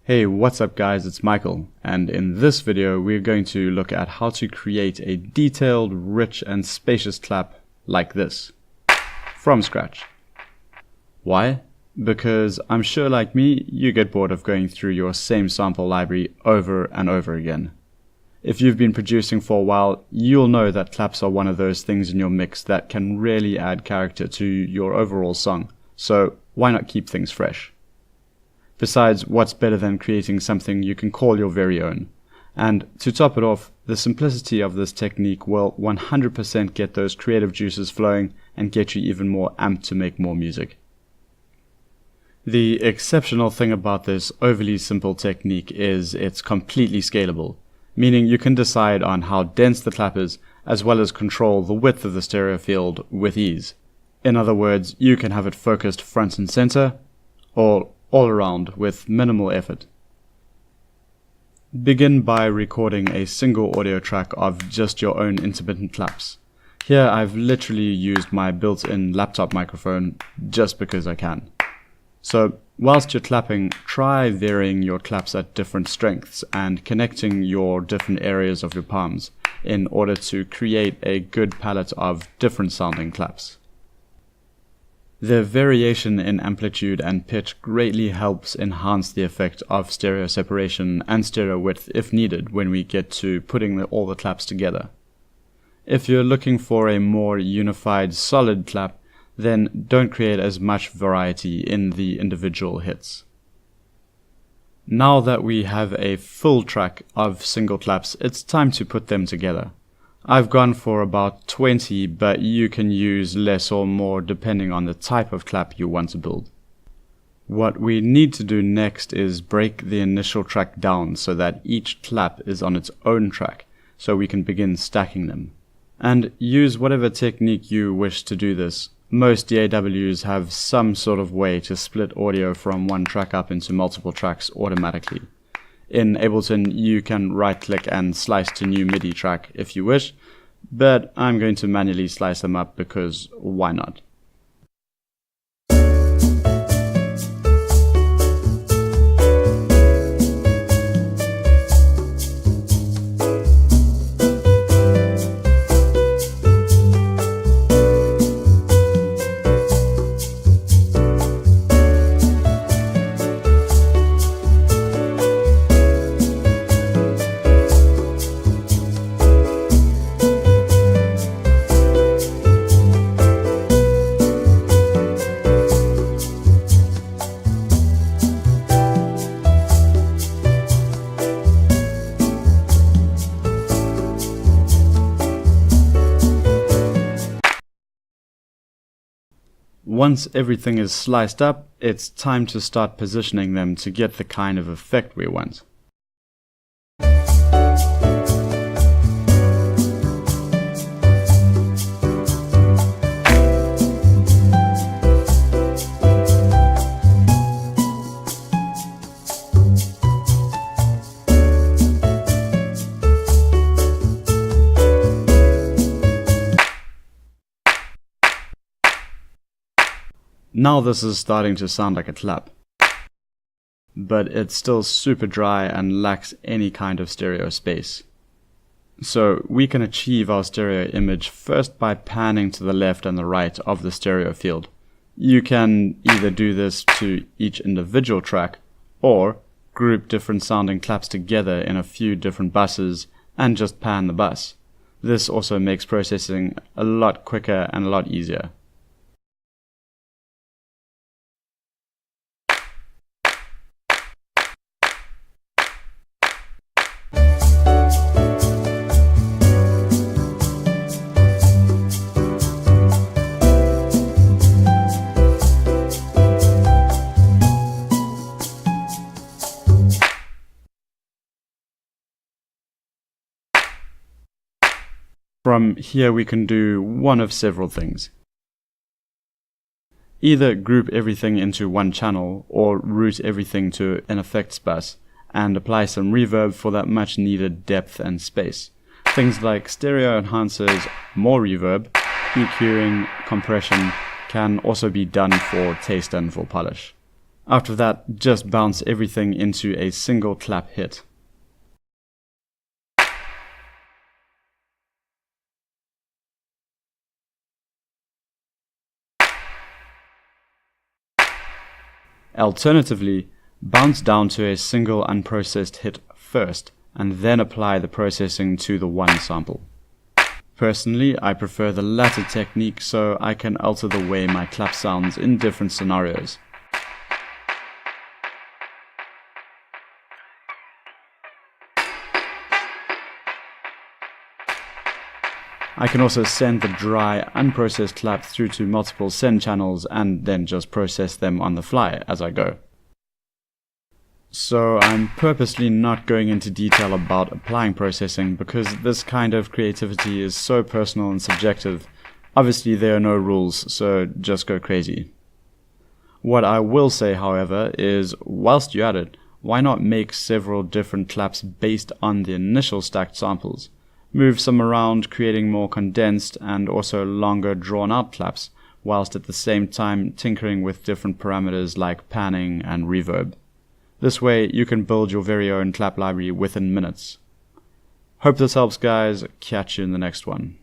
Hey, what's up guys, it's Michael, and in this video we're going to look at how to create a detailed, rich and spacious clap like this, from scratch. Why? Because I'm sure like me, you get bored of going through your same sample library over and over again. If you've been producing for a while, you'll know that claps are one of those things in your mix that can really add character to your overall song, so why not keep things fresh? Besides, what's better than creating something you can call your very own? And to top it off, the simplicity of this technique will 100% get those creative juices flowing and get you even more amped to make more music. The exceptional thing about this overly simple technique is it's completely scalable, meaning you can decide on how dense the clap is as well as control the width of the stereo field with ease. In other words, you can have it focused front and center, or all around with minimal effort. Begin by recording a single audio track of just your own intermittent claps. Here I've literally used my built-in laptop microphone just because I can. So whilst you're clapping, try varying your claps at different strengths and connecting your different areas of your palms in order to create a good palette of different sounding claps. The variation in amplitude and pitch greatly helps enhance the effect of stereo separation and stereo width if needed when we get to putting all the claps together. If you're looking for a more unified, solid clap, then don't create as much variety in the individual hits. Now that we have a full track of single claps, it's time to put them together. I've gone for about 20, but you can use less or more depending on the type of clap you want to build. What we need to do next is break the initial track down so that each clap is on its own track, so we can begin stacking them. And use whatever technique you wish to do this. Most DAWs have some sort of way to split audio from one track up into multiple tracks automatically. In Ableton, you can right-click and slice to new MIDI track if you wish, but I'm going to manually slice them up because why not? Once everything is sliced up, it's time to start positioning them to get the kind of effect we want. Now this is starting to sound like a clap, but it's still super dry and lacks any kind of stereo space. So we can achieve our stereo image first by panning to the left and the right of the stereo field. You can either do this to each individual track or group different sounding claps together in a few different buses and just pan the bus. This also makes processing a lot quicker and a lot easier. From here we can do one of several things. Either group everything into one channel or route everything to an effects bus and apply some reverb for that much needed depth and space. Things like stereo enhancers, more reverb, EQing, compression can also be done for taste and for polish. After that, just bounce everything into a single clap hit. Alternatively, bounce down to a single unprocessed hit first, and then apply the processing to the one sample. Personally, I prefer the latter technique so I can alter the way my clap sounds in different scenarios. I can also send the dry, unprocessed clap through to multiple send channels and then just process them on the fly as I go. So I'm purposely not going into detail about applying processing because this kind of creativity is so personal and subjective. Obviously there are no rules, so just go crazy. What I will say, however, is whilst you're at it, why not make several different claps based on the initial stacked samples? Move some around, creating more condensed and also longer drawn out claps, whilst at the same time tinkering with different parameters like panning and reverb. This way you can build your very own clap library within minutes. Hope this helps, guys. Catch you in the next one.